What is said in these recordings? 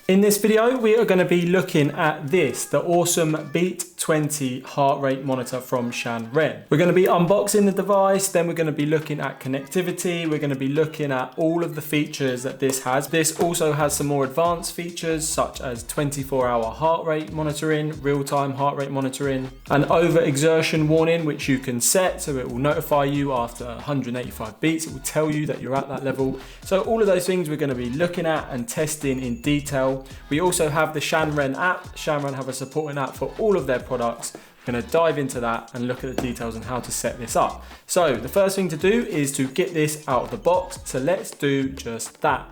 In this video, we are going to be looking at this, the awesome Beat 20 heart rate monitor from Shanren. We're going to be unboxing the device, then we're going to be looking at connectivity, we're going to be looking at all of the features that this has. This also has some more advanced features such as 24-hour heart rate monitoring, real-time heart rate monitoring, an overexertion warning which you can set so it will notify you after 185 beats. It will tell you that you're at that level. So all of those things we're going to be looking at and testing in detail. We also have the Shanren app. Shanren have a supporting app for all of their products. We're going to dive into that and look at the details on how to set this up. So the first thing to do is to get this out of the box. So let's do just that.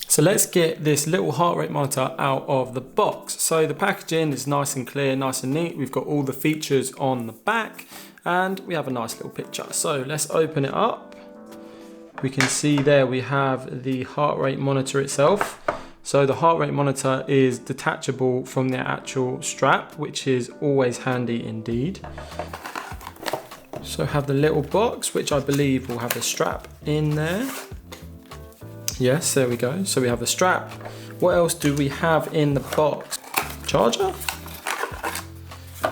So let's get this little heart rate monitor out of the box. So the packaging is nice and clear, nice and neat. We've got all the features on the back and we have a nice little picture. So let's open it up. We can see there we have the heart rate monitor itself. So the heart rate monitor is detachable from the actual strap, which is always handy indeed. So have the little box, which I believe will have the strap in there. Yes, there we go. So we have the strap. What else do we have in the box? Charger?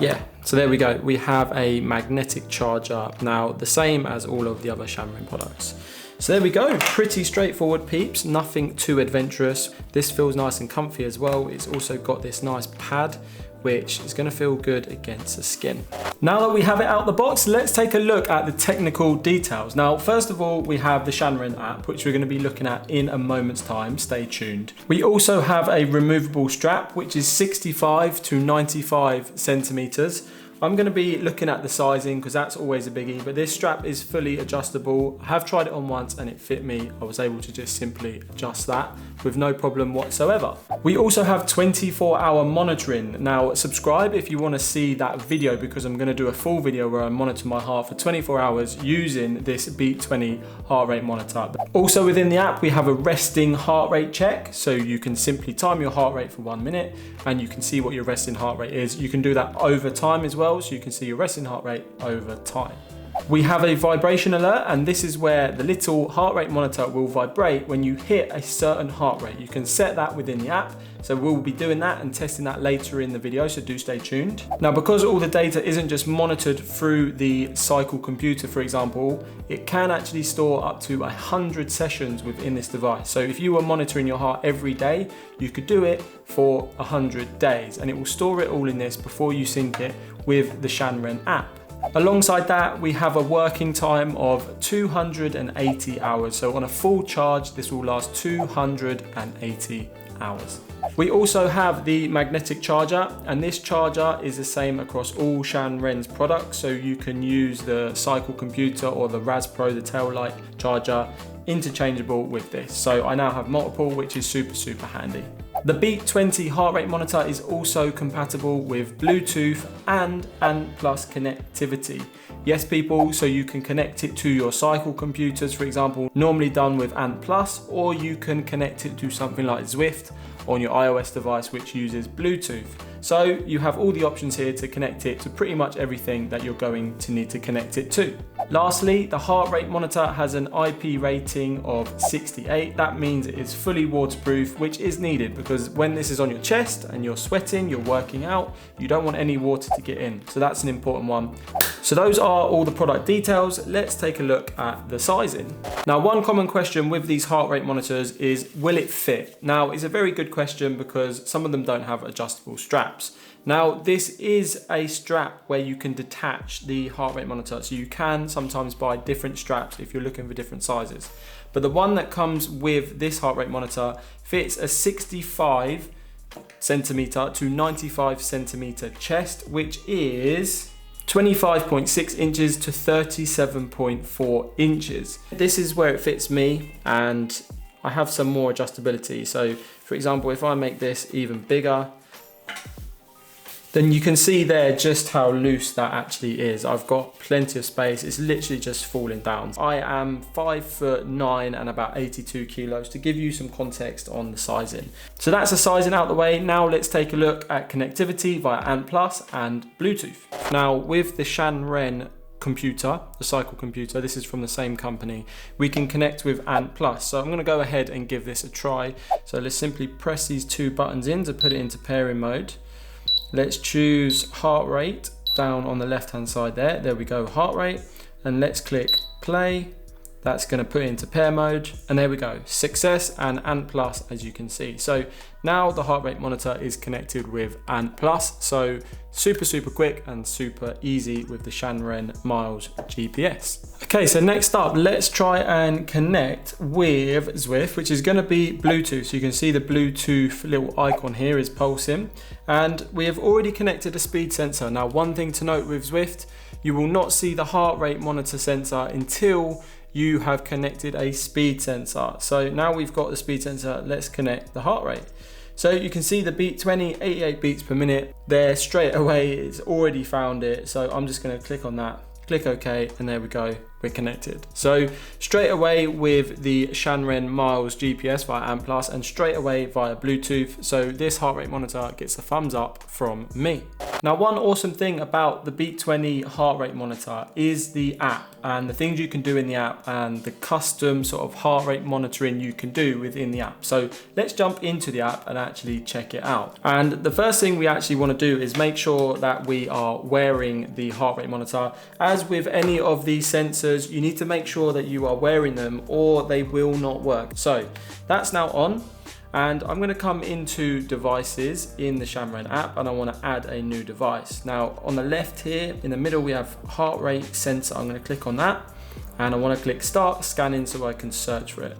Yeah, so there we go. We have a magnetic charger. Now, the same as all of the other Shanren products. So there we go, pretty straightforward peeps, nothing too adventurous. This feels nice and comfy as well. It's also got this nice pad, which is gonna feel good against the skin. Now that we have it out the box, let's take a look at the technical details. Now, first of all, we have the Shanren app, which we're gonna be looking at in a moment's time, stay tuned. We also have a removable strap, which is 65 to 95 centimeters. I'm going to be looking at the sizing because that's always a biggie, but this strap is fully adjustable. I have tried it on once and it fit me. I was able to just simply adjust that with no problem whatsoever. We also have 24-hour monitoring. Now subscribe if you want to see that video because I'm going to do a full video where I monitor my heart for 24 hours using this Beat 20 heart rate monitor. Also within the app we have a resting heart rate check, so you can simply time your heart rate for 1 minute and you can see what your resting heart rate is. You can do that over time as well, so you can see your resting heart rate over time. We have a vibration alert, and this is where the little heart rate monitor will vibrate when you hit a certain heart rate. You can set that within the app, so we'll be doing that and testing that later in the video, so do stay tuned. Now, because all the data isn't just monitored through the cycle computer, for example, it can actually store up to 100 sessions within this device. So if you were monitoring your heart every day, you could do it for 100 days, and it will store it all in this before you sync it with the Shanren app. Alongside that, we have a working time of 280 hours. So on a full charge, this will last 280 hours. We also have the magnetic charger, and this charger is the same across all Shanren's products. So you can use the Cycle computer or the Raz Pro, the tail light charger, interchangeable with this. So I now have multiple, which is super handy. The Beat 20 heart rate monitor is also compatible with Bluetooth and ANT+ connectivity. Yes people, so you can connect it to your Cycle computers, for example, normally done with ANT+, or you can connect it to something like Zwift on your iOS device which uses Bluetooth. So you have all the options here to connect it to pretty much everything that you're going to need to connect it to. Lastly, the heart rate monitor has an IP rating of 68. That means it is fully waterproof, which is needed because when this is on your chest and you're sweating, you're working out, you don't want any water to get in. So that's an important one. So those are all the product details. Let's take a look at the sizing. Now, one common question with these heart rate monitors is, will it fit? Now, it's a very good question because some of them don't have adjustable straps. Now, this is a strap where you can detach the heart rate monitor, so you can sometimes buy different straps if you're looking for different sizes. But the one that comes with this heart rate monitor fits a 65 centimeter to 95 centimeter chest, which is 25.6 inches to 37.4 inches. This is where it fits me, and I have some more adjustability. So for example, if I make this even bigger, then you can see there just how loose that actually is. I've got plenty of space. It's literally just falling down. I am 5'9" and about 82 kilos to give you some context on the sizing. So that's the sizing out the way. Now let's take a look at connectivity via ANT+ and Bluetooth. Now with the Shanren computer, the cycle computer, this is from the same company, we can connect with Ant Plus. So I'm going to go ahead and give this a try. So let's simply press these two buttons in to put it into pairing mode. Let's choose heart rate down on the left hand side there. There we go, heart rate. And let's click play. That's going to put it into pair mode, and there we go, success and Ant Plus, as you can see. So now the heart rate monitor is connected with Ant Plus, so super quick and super easy with the Shanren Miles GPS. Okay, so next up, let's try and connect with Zwift, which is going to be Bluetooth. So you can see the Bluetooth little icon here is pulsing, and we have already connected a speed sensor. Now, one thing to note with Zwift, you will not see the heart rate monitor sensor until you have connected a speed sensor. So now we've got the speed sensor, let's connect the heart rate. So you can see the beat 20, 88 beats per minute there straight away. It's already found it. So I'm just going to click on that, click OK, and there we go, we're connected. So straight away with the Shanren Miles GPS via Ant Plus, and straight away via Bluetooth. So this heart rate monitor gets a thumbs up from me. Now, one awesome thing about the Beat 20 heart rate monitor is the app and the things you can do in the app and the custom sort of heart rate monitoring you can do within the app. So let's jump into the app and actually check it out. And the first thing we actually want to do is make sure that we are wearing the heart rate monitor. As with any of these sensors, you need to make sure that you are wearing them or they will not work. So that's now on. And I'm going to come into devices in the Shanren app, and I want to add a new device. Now on the left here in the middle we have heart rate sensor. I'm going to click on that, and I want to click start scanning so I can search for it.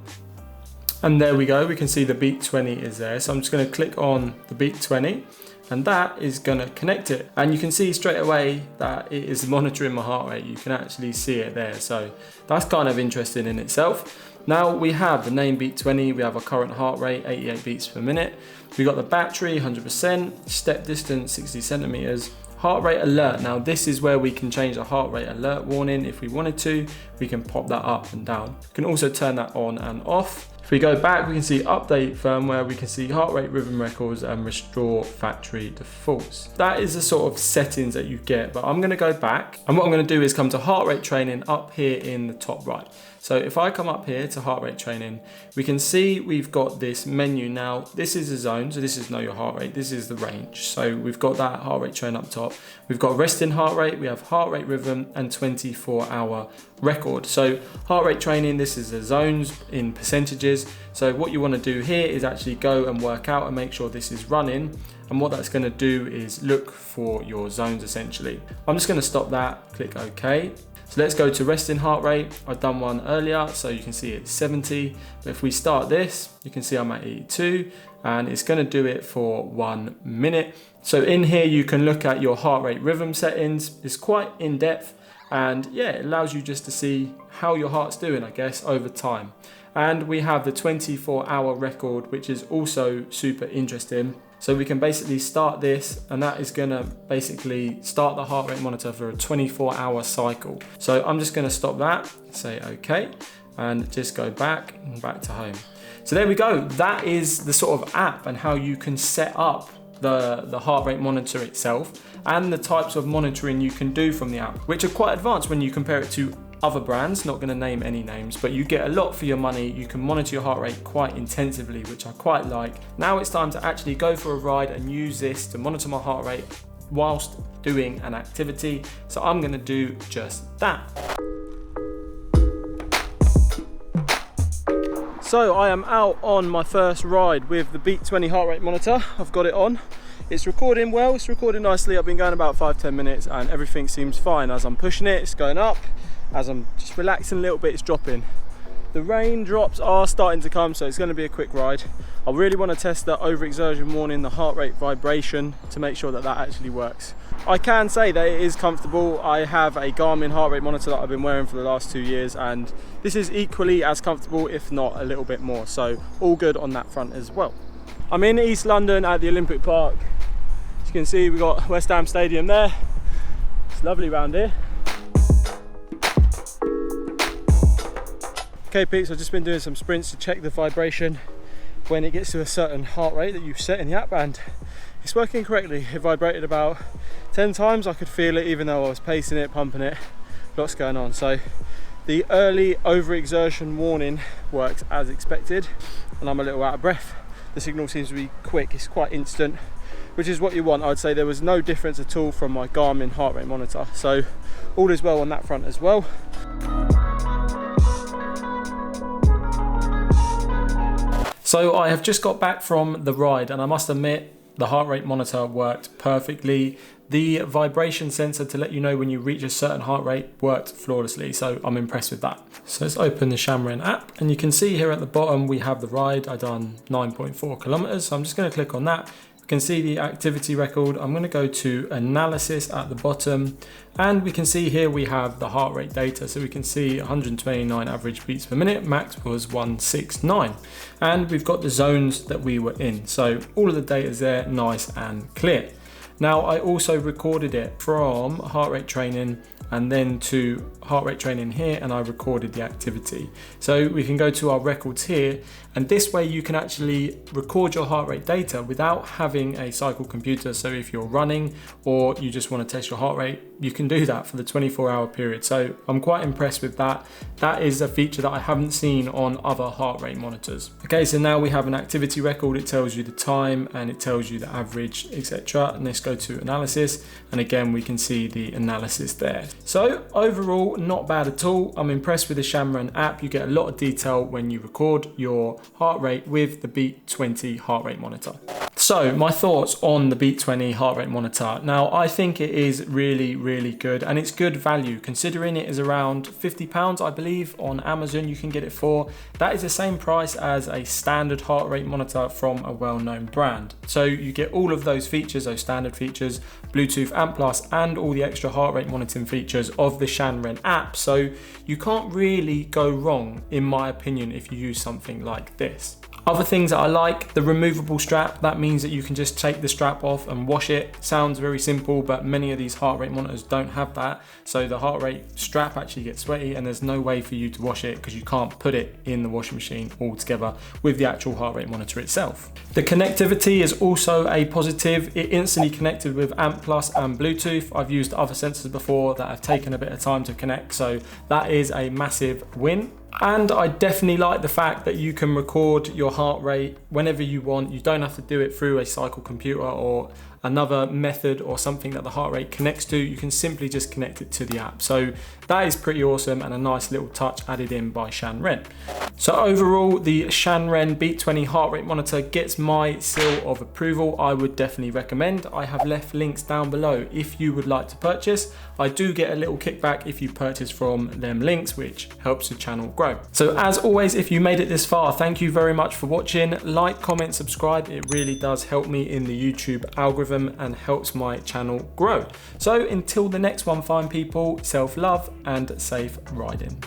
And there we go, we can see the Beat 20 is there. So I'm just going to click on the Beat 20, and that is going to connect it. And you can see straight away that it is monitoring my heart rate. You can actually see it there. So that's kind of interesting in itself. Now we have the name Beat 20, we have our current heart rate, 88 beats per minute. We got the battery, 100%, step distance, 60 centimeters, heart rate alert. Now this is where we can change the heart rate alert warning if we wanted to. We can pop that up and down. We can also turn that on and off. If we go back, we can see update firmware, we can see heart rate rhythm records and restore factory defaults. That is the sort of settings that you get, but I'm gonna go back, and what I'm gonna do is come to heart rate training up here in the top right. So if I come up here to heart rate training, we can see we've got this menu now. This is a zone, so this is know your heart rate. This is the range. So we've got that heart rate train up top. We've got resting heart rate, we have heart rate rhythm and 24-hour record. So heart rate training, this is the zones in percentages. So what you want to do here is actually go and work out and make sure this is running. And what that's going to do is look for your zones essentially. I'm just going to stop that, click OK. So let's go to resting heart rate. I've done one earlier, so you can see it's 70. But if we start this, you can see I'm at 82, and it's going to do it for 1 minute. So in here, you can look at your heart rate rhythm settings. It's quite in depth, and yeah, it allows you just to see how your heart's doing, I guess, over time. And we have the 24-hour record, which is also super interesting. So we can basically start this, and that is gonna basically start the heart rate monitor for a 24-hour cycle. So I'm just gonna stop that, say okay, and just go back and back to home. So there we go. That is the sort of app and how you can set up the heart rate monitor itself and the types of monitoring you can do from the app, which are quite advanced when you compare it to other brands. Not going to name any names, but you get a lot for your money. You can monitor your heart rate quite intensively, which I quite like. Now it's time to actually go for a ride and use this to monitor my heart rate whilst doing an activity. So I'm going to do just that. So I am out on my first ride with the Beat 20 heart rate monitor. I've got it on. It's recording well, it's recording nicely. I've been going about 5-10 minutes and everything seems fine. As I'm pushing it, it's going up. As I'm just relaxing a little bit, it's dropping. The raindrops are starting to come, so it's going to be a quick ride. I really want to test the overexertion warning, the heart rate vibration, to make sure that that actually works. I can say that it is comfortable. I have a Garmin heart rate monitor that I've been wearing for the last 2 years, and this is equally as comfortable, if not a little bit more. So all good on that front as well. I'm in East London at the Olympic Park. As you can see, we've got West Ham Stadium there. It's lovely around here. Okay peeps, I've just been doing some sprints to check the vibration when it gets to a certain heart rate that you've set in the app, and it's working correctly. It vibrated about 10 times. I could feel it even though I was pacing it, pumping it. lots going on. So the early overexertion warning works as expected, and I'm a little out of breath. The signal seems to be quick, it's quite instant, which is what you want. I'd say there was no difference at all from my Garmin heart rate monitor, so all is well on that front as well. So I have just got back from the ride, and I must admit the heart rate monitor worked perfectly. The vibration sensor to let you know when you reach a certain heart rate worked flawlessly, so I'm impressed with that. So let's open the Shanren app, and you can see here at the bottom we have the ride. I done 9.4 kilometers, so I'm just going to click on that. You can see the activity record. I'm going to go to analysis at the bottom, and we can see here we have the heart rate data. So we can see 129 average beats per minute, max was 169, and we've got the zones that we were in. So all of the data is there, nice and clear. Now I also recorded it from heart rate training and then to heart rate training here, and I recorded the activity. So we can go to our records here, and this way you can actually record your heart rate data without having a cycle computer. So if you're running or you just want to test your heart rate, you can do that for the 24-hour period. So I'm quite impressed with that. That is a feature that I haven't seen on other heart rate monitors. Okay, so now we have an activity record. It tells you the time and it tells you the average, etc. And let's go to analysis, and again we can see the analysis there. So overall, not bad at all. I'm impressed with the Shanren app. You get a lot of detail when you record your heart rate with the Beat 20 heart rate monitor. So my thoughts on the Beat 20 heart rate monitor. Now I think it is really good, and it's good value considering it is around £50, I believe, on Amazon you can get it for. That is the same price as a standard heart rate monitor from a well-known brand. So you get all of those features, those standard features, Bluetooth Amp Plus, and all the extra heart rate monitoring features of the Shanren app. So you can't really go wrong, in my opinion, if you use something like this. Other things that I like, the removable strap. That means that you can just take the strap off and wash it. Sounds very simple, but many of these heart rate monitors don't have that. So the heart rate strap actually gets sweaty, and there's no way for you to wash it because you can't put it in the washing machine altogether with the actual heart rate monitor itself. The connectivity is also a positive. It instantly connected with Amp Plus and Bluetooth. I've used other sensors before that have taken a bit of time to connect, so that is a massive win. And I definitely like the fact that you can record your heart rate whenever you want. You don't have to do it through a cycle computer or another method or something that the heart rate connects to. You can simply just connect it to the app. So that is pretty awesome, and a nice little touch added in by Shanren. So overall, the Shanren Beat 20 heart rate monitor gets my seal of approval. I would definitely recommend. I have left links down below if you would like to purchase. I do get a little kickback if you purchase from them links, which helps the channel grow. So as always, if you made it this far, thank you very much for watching. Like, comment, subscribe. It really does help me in the YouTube algorithm and helps my channel grow. So until the next one, fine people, self-love and safe riding.